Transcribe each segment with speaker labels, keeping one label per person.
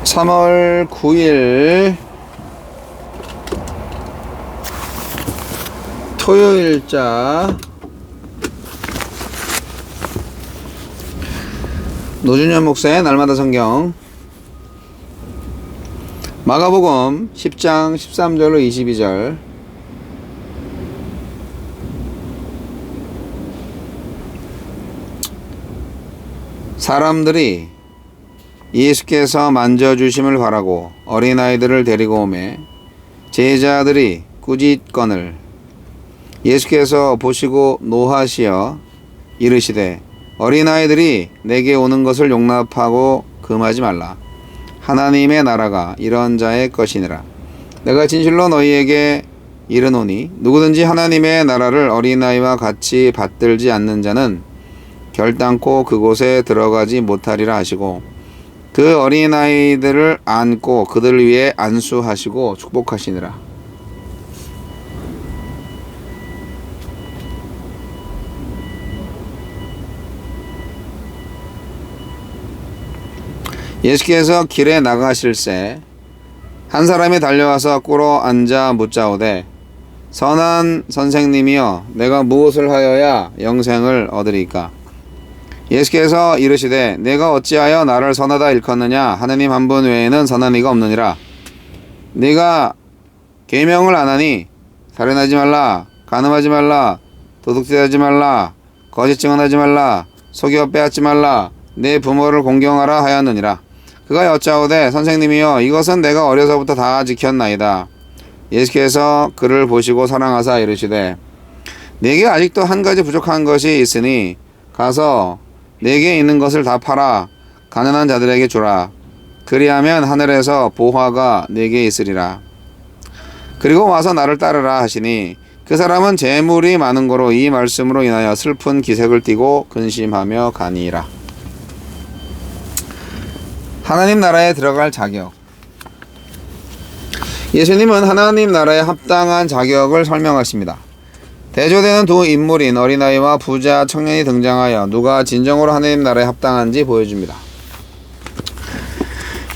Speaker 1: 3월 9일 토요일자 노준현 목사의 날마다 성경 마가복음 10장 13절로 22절. 사람들이 예수께서 만져주심을 바라고 어린아이들을 데리고 오매 제자들이 꾸짖거늘 예수께서 보시고 노하시어 이르시되 어린아이들이 내게 오는 것을 용납하고 금하지 말라. 하나님의 나라가 이런 자의 것이니라. 내가 진실로 너희에게 이르노니 누구든지 하나님의 나라를 어린아이와 같이 받들지 않는 자는 결단코 그곳에 들어가지 못하리라 하시고 그 어린아이들을 안고 그들 위에 안수하시고 축복하시니라. 예수께서 길에 나가실새 한 사람이 달려와서 꿇어 앉아 묻자오되 선한 선생님이여 내가 무엇을 하여야 영생을 얻으리까? 예수께서 이르시되 내가 어찌하여 나를 선하다 일컫느냐? 하느님 한 분 외에는 선한 이가 없느니라. 네가 계명을 안 하니 살인하지 말라, 간음하지 말라, 도둑질하지 말라, 거짓 증언하지 말라, 속여 빼앗지 말라, 내 부모를 공경하라 하였느니라. 그가 여짜오되 선생님이여 이것은 내가 어려서부터 다 지켰나이다. 예수께서 그를 보시고 사랑하사 이르시되 네게 아직도 한 가지 부족한 것이 있으니 가서 네게 있는 것을 다 팔아 가난한 자들에게 주라. 그리하면 하늘에서 보화가 네게 있으리라. 그리고 와서 나를 따르라 하시니 그 사람은 재물이 많은 거로 이 말씀으로 인하여 슬픈 기색을 띠고 근심하며 가니라. 하나님 나라에 들어갈 자격. 예수님은 하나님 나라에 합당한 자격을 설명하십니다. 대조되는 두 인물인 어린아이와 부자 청년이 등장하여 누가 진정으로 하나님 나라에 합당한지 보여줍니다.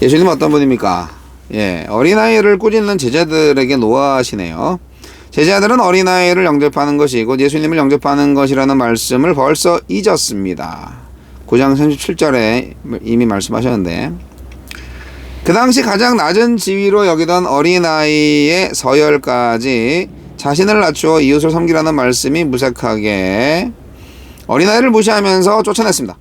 Speaker 1: 예수님은 어떤 분입니까? 어린아이를 꾸짖는 제자들에게 노하시네요. 제자들은 어린아이를 영접하는 것이 곧 예수님을 영접하는 것이라는 말씀을 벌써 잊었습니다. 9장 37절에 이미 말씀하셨는데 그 당시 가장 낮은 지위로 여기던 어린아이의 서열까지 자신을 낮추어 이웃을 섬기라는 말씀이 무색하게 어린아이를 무시하면서 쫓아냈습니다.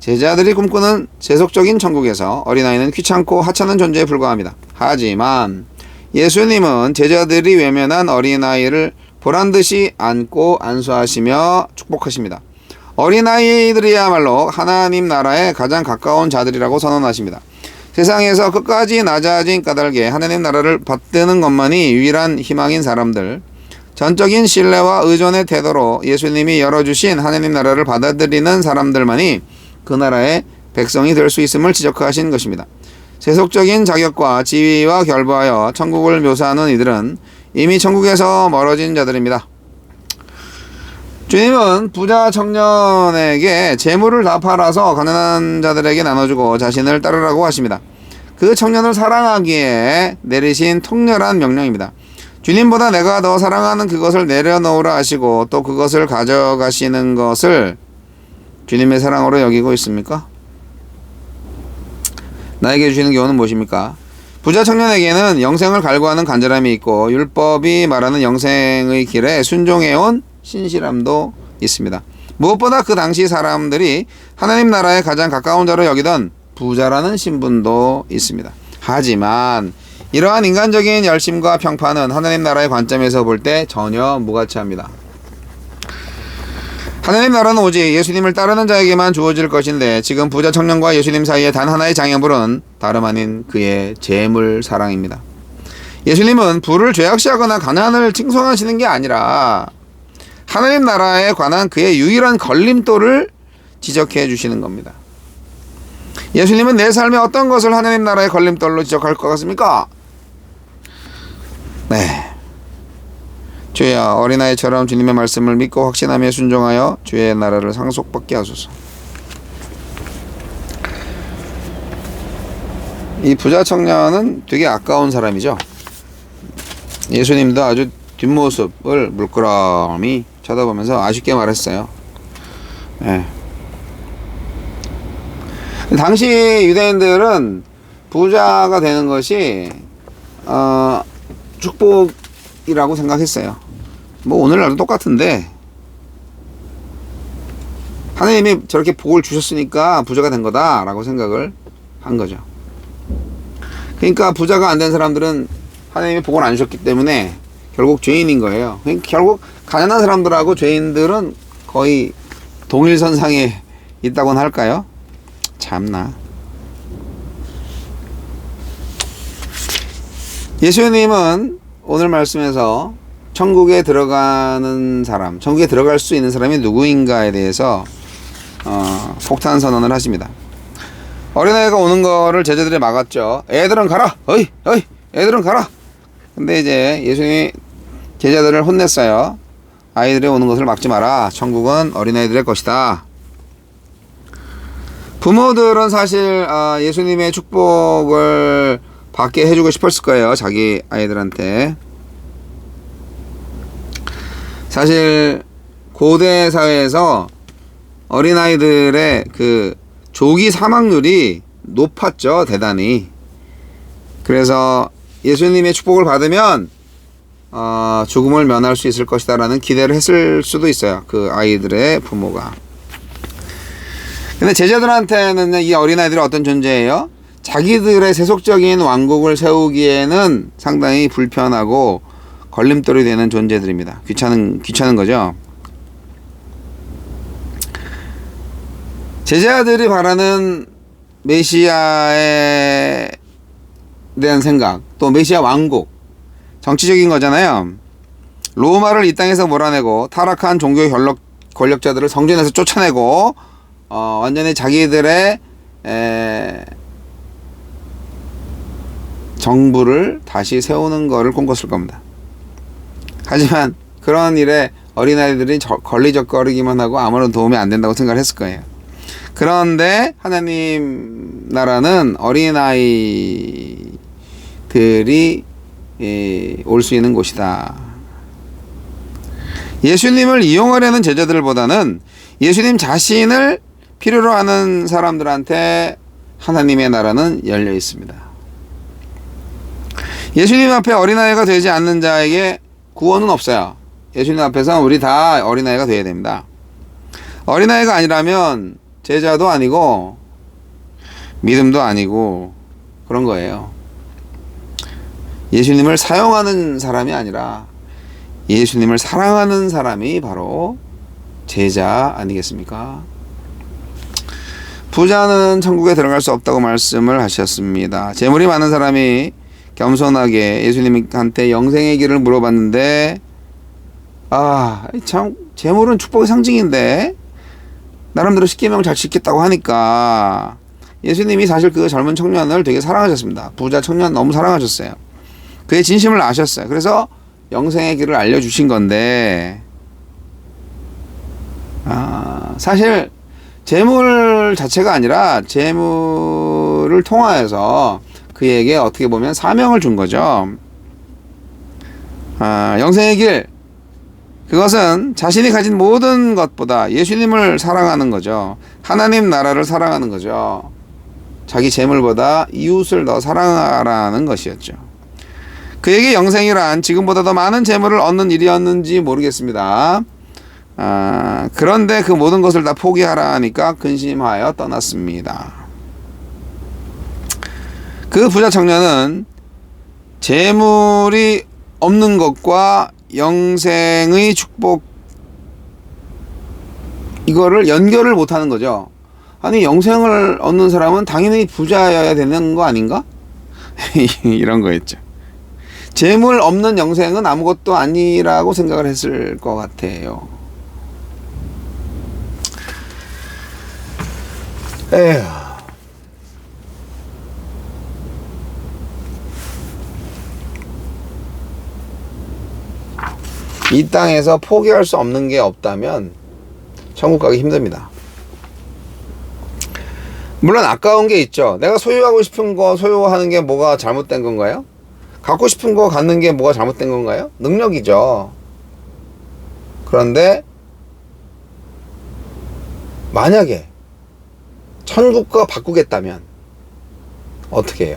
Speaker 1: 제자들이 꿈꾸는 세속적인 천국에서 어린아이는 귀찮고 하찮은 존재에 불과합니다. 하지만 예수님은 제자들이 외면한 어린아이를 보란듯이 안고 안수하시며 축복하십니다. 어린아이들이야말로 하나님 나라에 가장 가까운 자들이라고 선언하십니다. 세상에서 끝까지 낮아진 까닭에 하나님 나라를 받드는 것만이 유일한 희망인 사람들, 전적인 신뢰와 의존의 태도로 예수님이 열어주신 하나님 나라를 받아들이는 사람들만이 그 나라의 백성이 될 수 있음을 지적하신 것입니다. 세속적인 자격과 지위와 결부하여 천국을 묘사하는 이들은 이미 천국에서 멀어진 자들입니다. 주님은 부자 청년에게 재물을 다 팔아서 가난한 자들에게 나눠주고 자신을 따르라고 하십니다. 그 청년을 사랑하기에 내리신 통렬한 명령입니다. 주님보다 내가 더 사랑하는 그것을 내려놓으라 하시고 또 그것을 가져가시는 것을 주님의 사랑으로 여기고 있습니까? 나에게 주시는 교훈은 무엇입니까? 부자 청년에게는 영생을 갈구하는 간절함이 있고 율법이 말하는 영생의 길에 순종해온 신실함도 있습니다. 무엇보다 그 당시 사람들이 하나님 나라에 가장 가까운 자로 여기던 부자라는 신분도 있습니다. 하지만 이러한 인간적인 열심과 평판은 하나님 나라의 관점에서 볼 때 전혀 무가치합니다. 하나님 나라는 오직 예수님을 따르는 자에게만 주어질 것인데 지금 부자 청년과 예수님 사이에 단 하나의 장애물은 다름 아닌 그의 재물 사랑입니다. 예수님은 부를 죄악시하거나 가난을 칭송하시는 게 아니라 하나님 나라에 관한 그의 유일한 걸림돌을 지적해 주시는 겁니다. 예수님은 내 삶에 어떤 것을 하나님 나라의 걸림돌로 지적할 것 같습니까? 주여 어린아이처럼 주님의 말씀을 믿고 확신하며 순종하여 주의 나라를 상속받게 하소서. 이 부자 청년은 되게 아까운 사람이죠. 예수님도 아주 뒷모습을 물끄러미 쳐다보면서 아쉽게 말했어요. 예. 당시 유대인들은 부자가 되는 것이 축복이라고 생각했어요. 뭐 오늘날도 똑같은데 하나님이 저렇게 복을 주셨으니까 부자가 된 거다라고 생각을 한 거죠. 그러니까 부자가 안 된 사람들은 하나님이 복을 안 주셨기 때문에 결국 죄인인 거예요. 그러니까 결국 가난한 사람들하고 죄인들은 거의 동일선상에 있다고는 할까요? 참나. 예수님은 오늘 말씀에서 천국에 들어가는 사람, 천국에 들어갈 수 있는 사람이 누구인가에 대해서 폭탄 선언을 하십니다. 어린아이가 오는 거를 제자들이 막았죠. 애들은 가라! 어이! 애들은 가라! 근데 이제 예수님이 제자들을 혼냈어요. 아이들이 오는 것을 막지 마라. 천국은 어린아이들의 것이다. 부모들은 사실 예수님의 축복을 받게 해주고 싶었을 거예요. 자기 아이들한테. 사실 고대 사회에서 어린아이들의 그 조기 사망률이 높았죠. 대단히. 그래서 예수님의 축복을 받으면 죽음을 면할 수 있을 것이다 라는 기대를 했을 수도 있어요. 그 아이들의 부모가. 근데 제자들한테는 이 어린아이들이 어떤 존재예요? 자기들의 세속적인 왕국을 세우기에는 상당히 불편하고 걸림돌이 되는 존재들입니다. 귀찮은 거죠. 제자들이 바라는 메시아에 대한 생각, 또 메시아 왕국, 정치적인 거잖아요. 로마를 이 땅에서 몰아내고 타락한 종교 권력자들을 성전에서 쫓아내고 완전히 자기들의 정부를 다시 세우는 거를 꿈꿨을 겁니다. 하지만 그런 일에 어린아이들이 걸리적거리기만 하고 아무런 도움이 안 된다고 생각을 했을 거예요. 그런데 하나님 나라는 어린아이들이 올 수 있는 곳이다. 예수님을 이용하려는 제자들보다는 예수님 자신을 필요로 하는 사람들한테 하나님의 나라는 열려 있습니다. 예수님 앞에 어린아이가 되지 않는 자에게 구원은 없어요. 예수님 앞에서 우리 다 어린아이가 되어야 됩니다. 어린아이가 아니라면 제자도 아니고 믿음도 아니고 그런 거예요. 예수님을 사용하는 사람이 아니라 예수님을 사랑하는 사람이 바로 제자 아니겠습니까? 부자는 천국에 들어갈 수 없다고 말씀을 하셨습니다. 재물이 많은 사람이 겸손하게 예수님한테 영생의 길을 물어봤는데 참 재물은 축복의 상징인데 나름대로 십계명 잘 지켰다고 하니까 예수님이 사실 그 젊은 청년을 되게 사랑하셨습니다. 부자 청년 너무 사랑하셨어요. 그의 진심을 아셨어요. 그래서 영생의 길을 알려주신 건데 사실 재물 자체가 아니라 재물을 통하여서 그에게 어떻게 보면 사명을 준 거죠. 영생의 길, 그것은 자신이 가진 모든 것보다 예수님을 사랑하는 거죠. 하나님 나라를 사랑하는 거죠. 자기 재물보다 이웃을 더 사랑하라는 것이었죠. 그에게 영생이란 지금보다 더 많은 재물을 얻는 일이었는지 모르겠습니다. 그런데 그 모든 것을 다 포기하라 하니까 근심하여 떠났습니다. 그 부자 청년은 재물이 없는 것과 영생의 축복, 이거를 연결을 못하는 거죠. 아니, 영생을 얻는 사람은 당연히 부자여야 되는 거 아닌가? 이런 거였죠. 재물 없는 영생은 아무것도 아니라고 생각을 했을 것 같아요. 에휴. 이 땅에서 포기할 수 없는 게 없다면 천국 가기 힘듭니다. 물론 아까운 게 있죠. 내가 소유하고 싶은 거 소유하는 게 뭐가 잘못된 건가요? 갖고 싶은 거 갖는 게 뭐가 잘못된 건가요? 능력이죠. 그런데 만약에 천국과 바꾸겠다면 어떻게 해요?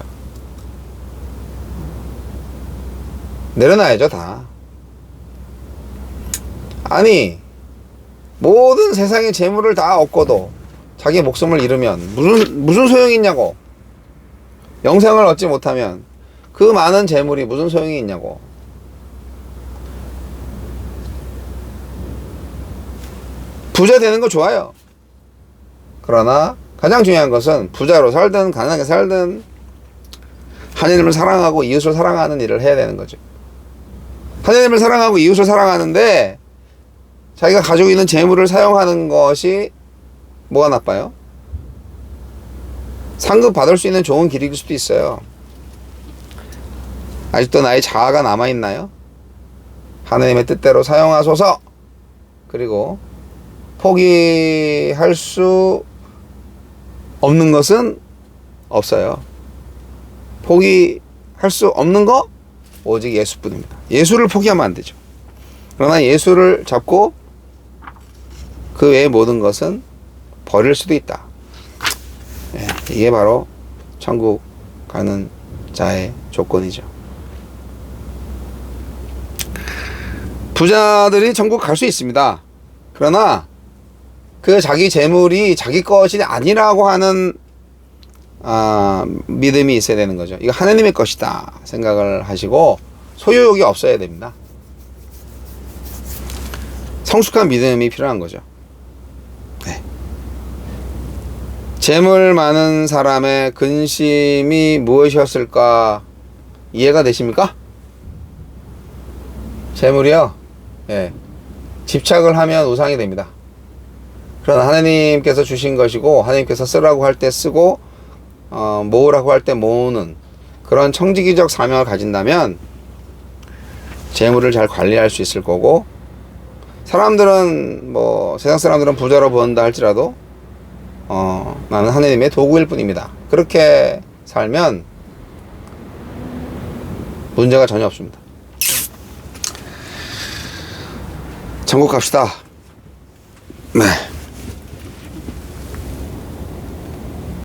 Speaker 1: 내려놔야죠, 다. 아니, 모든 세상의 재물을 다 얻고도 자기 목숨을 잃으면 무슨 소용이 있냐고. 영생을 얻지 못하면 그 많은 재물이 무슨 소용이 있냐고. 부자 되는 거 좋아요. 그러나 가장 중요한 것은 부자로 살든 가난하게 살든 하나님을 사랑하고 이웃을 사랑하는 일을 해야 되는 거죠. 하나님을 사랑하고 이웃을 사랑하는데 자기가 가지고 있는 재물을 사용하는 것이 뭐가 나빠요? 상급 받을 수 있는 좋은 길일 수도 있어요. 아직도 나의 자아가 남아있나요? 하나님의 뜻대로 사용하소서. 그리고 포기할 수 없는 것은 없어요. 포기할 수 없는 거 오직 예수뿐입니다. 예수를 포기하면 안 되죠. 그러나 예수를 잡고 그 외의 모든 것은 버릴 수도 있다. 네, 이게 바로 천국 가는 자의 조건이죠. 부자들이 천국 갈 수 있습니다. 그러나 그 자기 재물이 자기 것이 아니라고 하는 믿음이 있어야 되는 거죠. 이거 하나님의 것이다 생각을 하시고 소유욕이 없어야 됩니다. 성숙한 믿음이 필요한 거죠. 네. 재물 많은 사람의 근심이 무엇이었을까 이해가 되십니까? 재물이요. 예. 집착을 하면 우상이 됩니다. 그러나 하나님께서 주신 것이고 하나님께서 쓰라고 할 때 쓰고 모으라고 할 때 모으는 그런 청지기적 사명을 가진다면 재물을 잘 관리할 수 있을 거고, 사람들은 세상 사람들은 부자로 보인다 할지라도 나는 하나님의 도구일 뿐입니다. 그렇게 살면 문제가 전혀 없습니다. 천국 갑시다. 네.